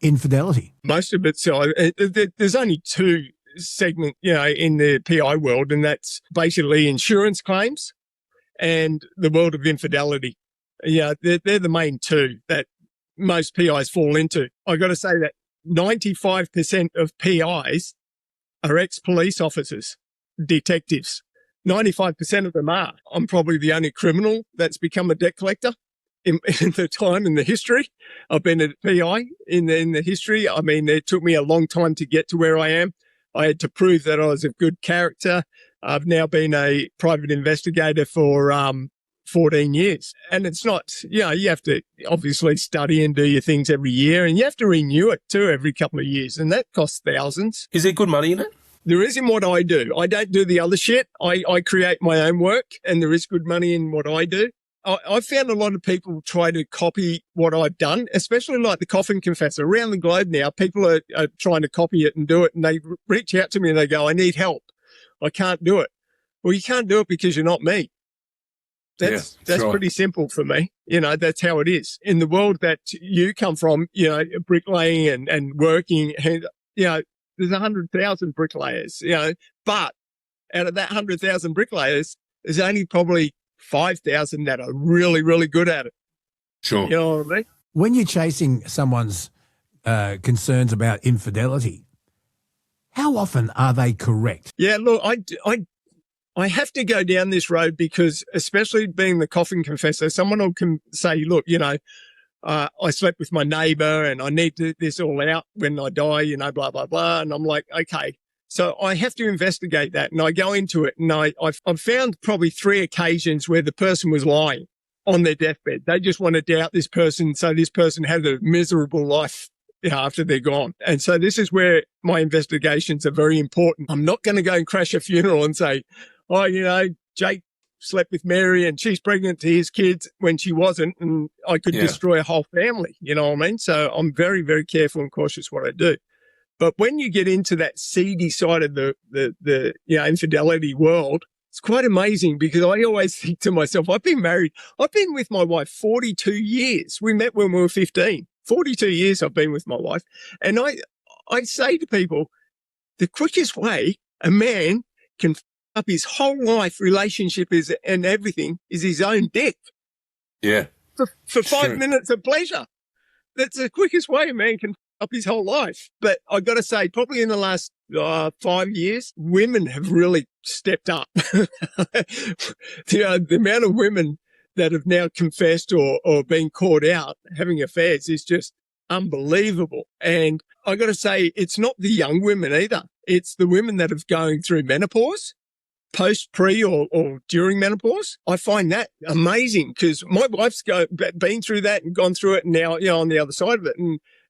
infidelity? Most of it. So there's only 2 segments, in the PI world, and that's basically insurance claims and the world of infidelity. Yeah, they're the main 2 that most PIs fall into. I got to say that 95% of PIs are ex-police officers, detectives. 95% of them are. I'm probably the only criminal that's become a debt collector in the time in the history. I've been a PI in the history. I mean, it took me a long time to get to where I am. I had to prove that I was of good character. I've now been a private investigator for 14 years. And it's not, you have to obviously study and do your things every year, and you have to renew it too every couple of years, and that costs thousands. Is there good money in it? There is in what I do. I don't do the other shit. I create my own work, and there is good money in what I do. I found a lot of people try to copy what I've done, especially like the Coffin Confessor. Around the globe now, people are trying to copy it and do it, and they reach out to me and they go, I need help. I can't do it. Well, you can't do it because you're not me. That's right. Pretty simple for me. That's how it is. In the world that you come from, bricklaying and working, and, there's 100,000 bricklayers, but out of that 100,000 bricklayers, there's only probably 5,000 that are really, really good at it. Sure. You know what I mean? When you're chasing someone's concerns about infidelity, how often are they correct? Yeah, look, I have to go down this road because, especially being the Coffin Confessor, someone will say, look, I slept with my neighbor and I need this all out when I die, blah, blah, blah. And I'm like, okay. So I have to investigate that, and I go into it, and I've found probably 3 occasions where the person was lying on their deathbed. They just want to doubt this person, so this person had a miserable life after they're gone. And so this is where my investigations are very important. I'm not going to go and crash a funeral and say, oh, Jake slept with Mary and she's pregnant to his kids when she wasn't, and I could destroy a whole family. You know what I mean? So I'm very, very careful and cautious what I do. But when you get into that seedy side of the infidelity world, it's quite amazing because I always think to myself, I've been with my wife 42 years. We met when we were 15. 42 years I've been with my wife. And I say to people, the quickest way a man can f up his whole life, relationship and everything is his own dick. Yeah. For 5 minutes of pleasure. That's the quickest way a man can up his whole life. But I got to say, probably in the last 5 years, women have really stepped up. The amount of women that have now confessed or been caught out having affairs is just unbelievable. And I got to say, it's not the young women either. It's the women that have going through menopause, post, pre, or during menopause. I find that amazing because my wife's been through that and gone through it, and now on the other side of it,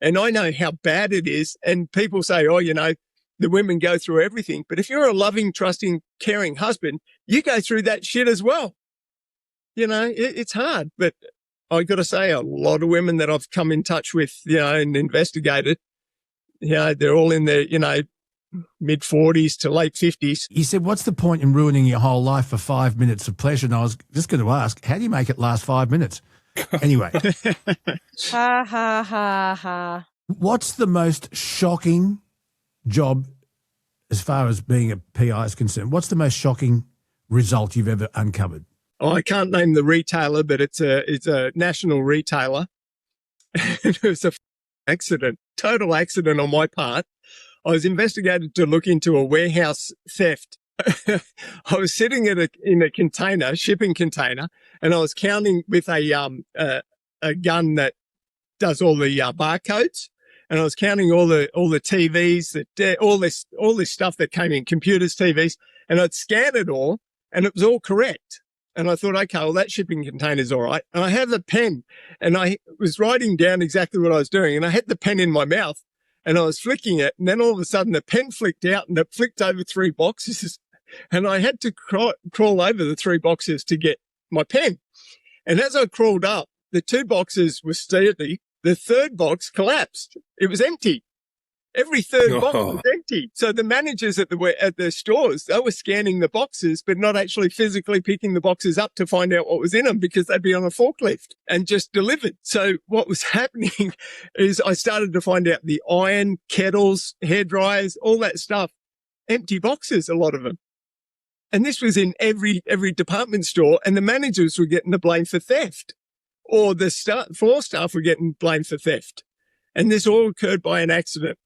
and I know how bad it is. And people say, oh, the women go through everything, but if you're a loving, trusting, caring husband, you go through that shit as well. It's hard, but I got to say, a lot of women that I've come in touch with, and investigated, they're all in their, mid-40s to late 50s. You said, what's the point in ruining your whole life for 5 minutes of pleasure? And I was just going to ask, how do you make it last 5 minutes? Anyway. Ha, ha, ha, ha. What's the most shocking job as far as being a PI is concerned? What's the most shocking result you've ever uncovered? Oh, I can't name the retailer, but it's a national retailer. It was a total accident on my part. I was investigated to look into a warehouse theft. I was sitting in a container, shipping container, and I was counting with a gun that does all the barcodes, and I was counting all the TVs, all this stuff that came in, computers, TVs, and I'd scan it all, and it was all correct. And I thought, okay, well, that shipping container's all right. And I have a pen, and I was writing down exactly what I was doing, and I had the pen in my mouth. And I was flicking it, and then all of a sudden the pen flicked out and it flicked over 3 boxes. And I had to crawl over the 3 boxes to get my pen. And as I crawled up, the 2 boxes were sturdy. The 3rd box collapsed. It was empty. Every 3rd box was empty. So the managers at the stores, they were scanning the boxes, but not actually physically picking the boxes up to find out what was in them because they'd be on a forklift and just delivered. So what was happening is I started to find out the iron, kettles, hair dryers, all that stuff, empty boxes, a lot of them. And this was in every department store, and the managers were getting the blame for theft, or the floor staff were getting blamed for theft. And this all occurred by an accident.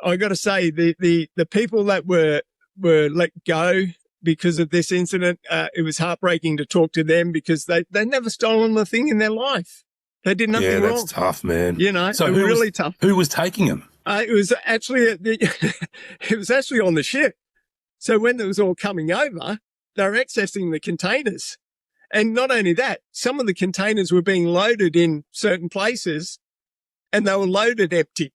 I got to say, the people that were let go because of this incident, it was heartbreaking to talk to them because they never stolen a thing in their life. They did nothing wrong. Yeah, that's tough, man. So it was really tough. Who was taking them? It was actually on the ship. So when it was all coming over, they were accessing the containers. And not only that, some of the containers were being loaded in certain places and they were loaded empty.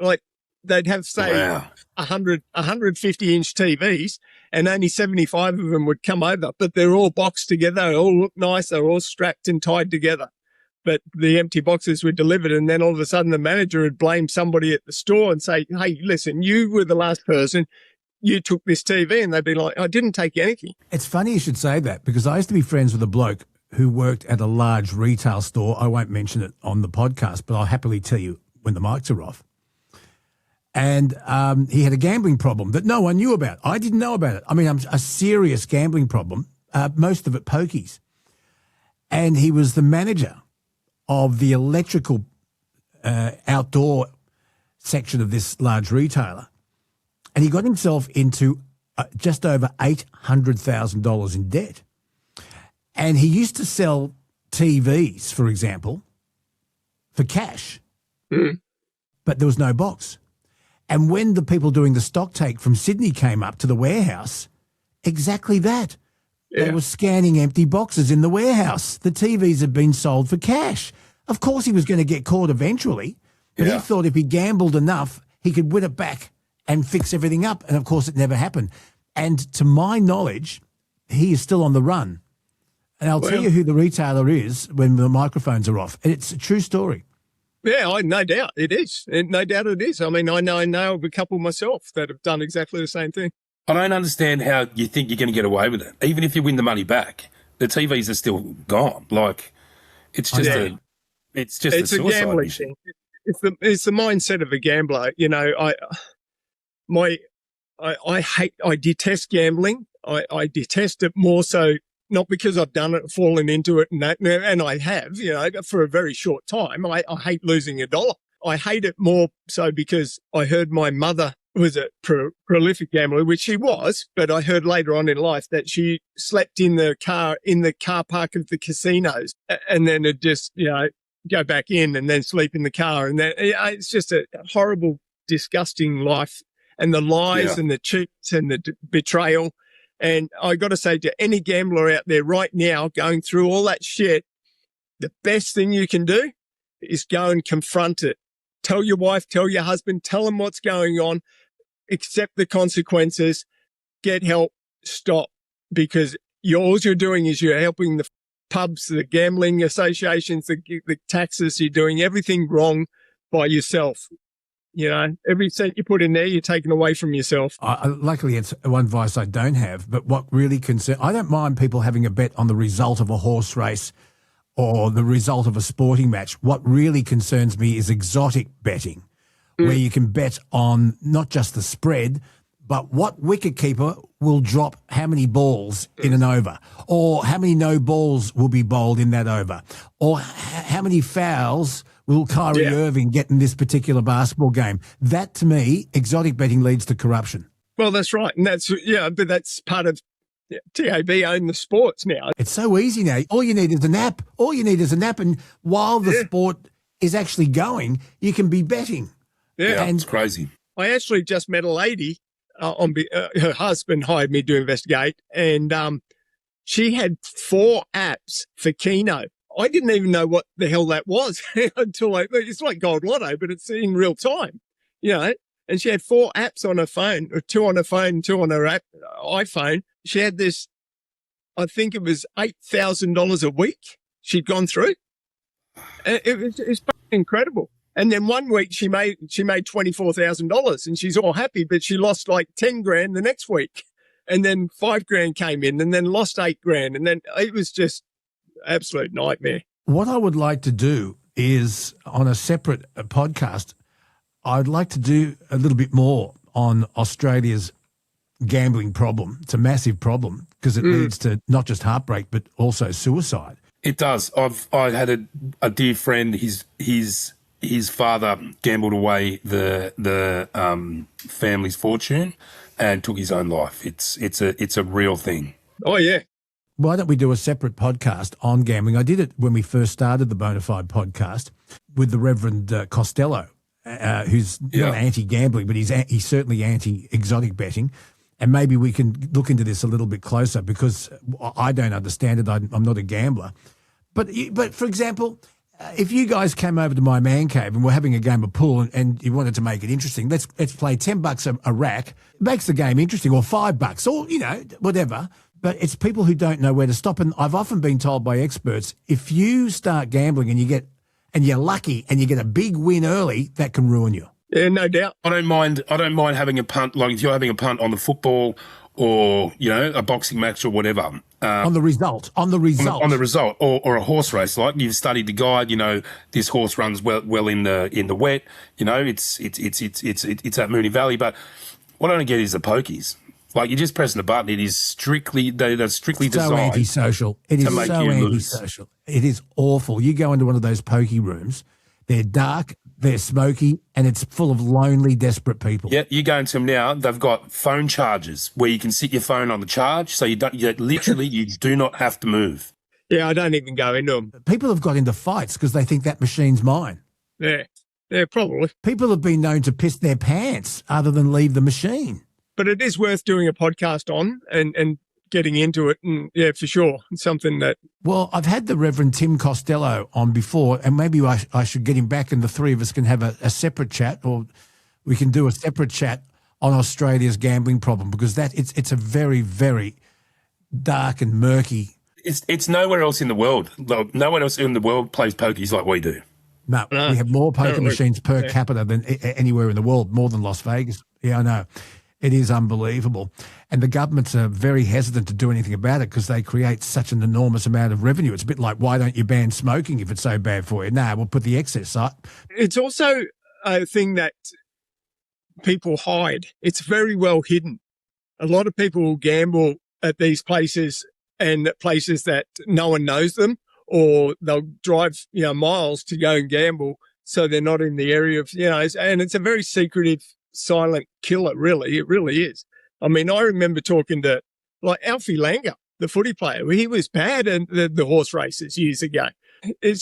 Like they'd have, say, Wow. 150-inch TVs, and only 75 of them would come over. But they're all boxed together, they all look nice, they're all strapped and tied together. But the empty boxes were delivered, and then all of a sudden the manager would blame somebody at the store and say, hey, listen, you were the last person, you took this TV, and they'd be like, I didn't take anything. It's funny you should say that, because I used to be friends with a bloke who worked at a large retail store. I won't mention it on the podcast, but I'll happily tell you when the mics are off. And he had a gambling problem that no one knew about. I didn't know about it. I mean, a serious gambling problem, most of it pokies. And he was the manager of the electrical outdoor section of this large retailer. And he got himself into just over $800,000 in debt. And he used to sell TVs, for example, for cash, but there was no box. And when the people doing the stock take from Sydney came up to the warehouse, exactly that. Yeah. They were scanning empty boxes in the warehouse. The TVs had been sold for cash. Of course he was going to get caught eventually, but he thought if he gambled enough, he could win it back and fix everything up. And, of course, it never happened. And to my knowledge, he is still on the run. And I'll tell you who the retailer is when the microphones are off. It's a true story. Yeah, no doubt it is. No doubt it is. I mean, I know of a couple myself that have done exactly the same thing. I don't understand how you think you're going to get away with it. Even if you win the money back, the TVs are still gone. Like, it's just it's a gambling thing. It's the mindset of a gambler. You know, I detest gambling. I detest it more so, not because I've done it, fallen into it, and I have, you know, for a very short time. I hate losing $1. I hate it more so because I heard my mother was a prolific gambler, which she was, but I heard later on in life that she slept in the car park of the casinos, and then it'd just, you know, go back in and then sleep in the car. And then it's just a horrible, disgusting life, and the lies and the cheats and the betrayal. And I got to say to any gambler out there right now going through all that shit, the best thing you can do is go and confront it. Tell your wife, tell your husband, tell them what's going on, accept the consequences, get help, stop. Because all you're doing is you're helping the pubs, the gambling associations, the taxes. You're doing everything wrong by yourself. You know, every cent you put in there, you're taking away from yourself. Luckily, it's one advice I don't have, but what really concerns... I don't mind people having a bet on the result of a horse race or the result of a sporting match. What really concerns me is exotic betting, where you can bet on not just the spread, but what wicketkeeper will drop how many balls in an over, or how many no balls will be bowled in that over, or how many fouls will Kyrie Irving get in this particular basketball game. That, to me, exotic betting leads to corruption. Well, that's right. And but that's part of TAB own the sports now. It's so easy now. All you need is an app. And while the sport is actually going, you can be betting. Yeah. And it's crazy. I actually just met a lady, her husband hired me to investigate, and she had 4 apps for Keno. I didn't even know what the hell that was until it's like Gold Lotto, but it's in real time, you know. And she had 4 apps on her phone, or 2 on her phone, 2 on her iPhone. She had this, I think it was $8,000 a week she'd gone through. It's incredible. And then one week she made $24,000, and she's all happy, but she lost like 10 grand the next week. And then 5 grand came in, and then lost 8 grand. And then it was just absolute nightmare. What I would like to do is, on a separate podcast, I'd like to do a little bit more on Australia's gambling problem. It's a massive problem because it leads to not just heartbreak but also suicide. It does. I had a dear friend. His father gambled away the family's fortune and took his own life. It's a real thing. Oh yeah. Why don't we do a separate podcast on gambling? I did it when we first started the Bonafide podcast with the Reverend Costello, who's not anti-gambling, but he's certainly anti-exotic betting. And maybe we can look into this a little bit closer because I don't understand it. I'm not a gambler. But for example, if you guys came over to my man cave and we're having a game of pool and you wanted to make it interesting, let's play $10 a rack. It makes the game interesting, or $5, or, you know, whatever. But it's people who don't know where to stop. And I've often been told by experts, if you start gambling and you're lucky and you get a big win early, that can ruin you. Yeah, no doubt. I don't mind having a punt, like if you're having a punt on the football or, you know, a boxing match or whatever. On the result. On the result, or a horse race. Like you've studied the guide, you know, this horse runs well in the wet. You know, it's at Moonee Valley. But what I don't get is the pokies. Like you're just pressing the button. It is strictly they're strictly so designed. Antisocial. It is so antisocial. It is awful. You go into one of those pokey rooms. They're dark, they're smoky, and it's full of lonely, desperate people. Yeah, you go into them now. They've got phone chargers where you can sit your phone on the charge, so you do not have to move. Yeah, I don't even go into them. People have got into fights because they think that machine's mine. Yeah, probably. People have been known to piss their pants other than leave the machine. But it is worth doing a podcast on and getting into it. And yeah, for sure. It's something that... Well, I've had the Reverend Tim Costello on before, and maybe I should get him back and the three of us can have a separate chat, or we can do a separate chat on Australia's gambling problem, because it's a very, very dark and murky... It's nowhere else in the world. No one else in the world plays pokies like we do. No, we have more poker machines per capita than anywhere in the world, more than Las Vegas. Yeah, I know. It is unbelievable. And the governments are very hesitant to do anything about it because they create such an enormous amount of revenue. It's a bit like, why don't you ban smoking if it's so bad for you? We'll put the excess up. It's also a thing that people hide. It's very well hidden. A lot of people will gamble at these places and places that no one knows them, or they'll drive, miles to go and gamble so they're not in the area of, and it's a very secretive, silent killer, really. It really is. I mean, I remember talking to like Alfie Langer, the footy player. He was bad at the horse races years ago. It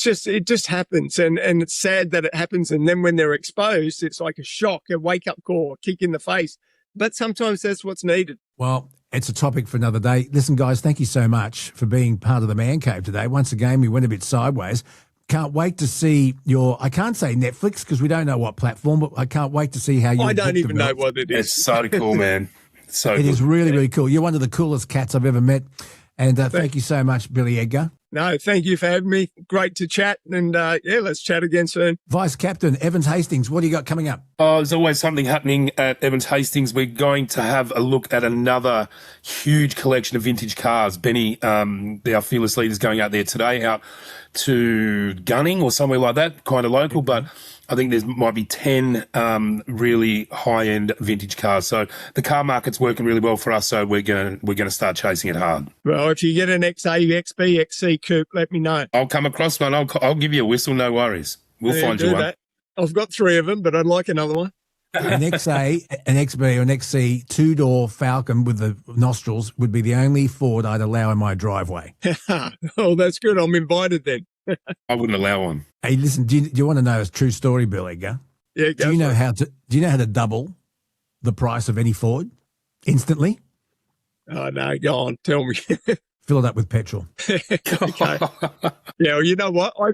just happens, and it's sad that it happens. And then when they're exposed, it's like a shock, a wake-up call, a kick in the face. But sometimes that's what's needed. Well, it's a topic for another day. Listen, guys, thank you so much for being part of the Man Cave today. Once again, we went a bit sideways. Can't wait to see I can't say Netflix because we don't know what platform, but I can't wait to see how you... I don't even know what it is. It's so cool, man. It is really, really cool. You're one of the coolest cats I've ever met. And thank you so much, Billy Edgar. No, thank you for having me. Great to chat. And let's chat again soon. Vice Captain Evans Hastings, what do you got coming up? Oh, there's always something happening at Evans Hastings. We're going to have a look at another huge collection of vintage cars. Benny, our fearless leader, is going out there today, out to Gunning or somewhere like that, kind of local, but I think there might be 10 really high-end vintage cars. So the car market's working really well for us, so we're gonna start chasing it hard. Well, if you get an XA, XB, XC coupe, let me know. I'll come across one. I'll give you a whistle, no worries. We'll find you one. That. I've got 3 of them, but I'd like another one. An XA, an XB, or an XC 2-door Falcon with the nostrils would be the only Ford I'd allow in my driveway. Oh, that's good. I'm invited then. I wouldn't allow one. Hey, listen, do you want to know a true story, Bill Edgar? Yeah, do you know how to double the price of any Ford instantly? Oh, no, go on. Tell me. Fill it up with petrol. Okay. Yeah, well, you know what? I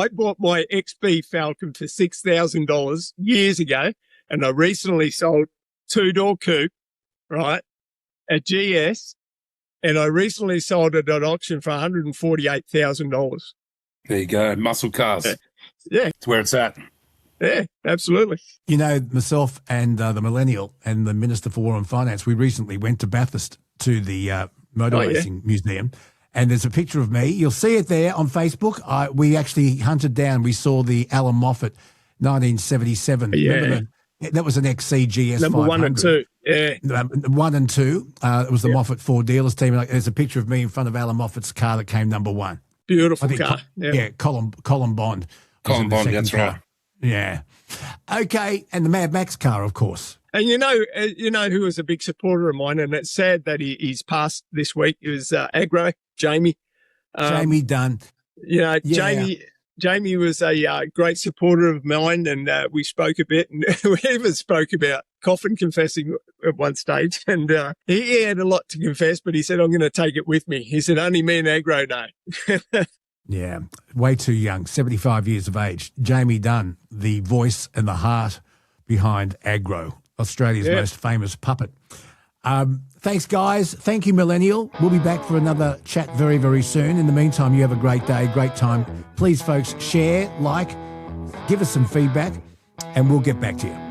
bought my XB Falcon for $6,000 years ago, and I recently sold 2-door coupe, right, at GS, and I recently sold it at auction for $148,000. There you go. Muscle cars. Yeah. It's where it's at. Yeah, absolutely. You know, myself and the Millennial and the Minister for War and Finance, we recently went to Bathurst to the Motor Racing Museum, and there's a picture of me. You'll see it there on Facebook. We actually hunted down, we saw the Alan Moffat 1977. Yeah. Remember that was an XCGS Number 1 and 2. Yeah. 1 and 2. It was the Moffat Ford dealers team. There's a picture of me in front of Alan Moffat's car that came number 1. Beautiful car. Colin Bond. Colin Bond, that's right. Yeah. Okay, and the Mad Max car, of course. And you know who was a big supporter of mine, and it's sad that he's passed this week. It was Agro, Jamie. Jamie Dunn. Jamie was a great supporter of mine, and we spoke a bit, and we even spoke about Coffin confessing at one stage. And he had a lot to confess, but he said, I'm going to take it with me. He said, only me and Agro know. Yeah, way too young, 75 years of age. Jamie Dunn, the voice and the heart behind Aggro, Australia's most famous puppet. Thanks, guys. Thank you, Millennial. We'll be back for another chat very, very soon. In the meantime, you have a great day, great time. Please, folks, share, like, give us some feedback, and we'll get back to you.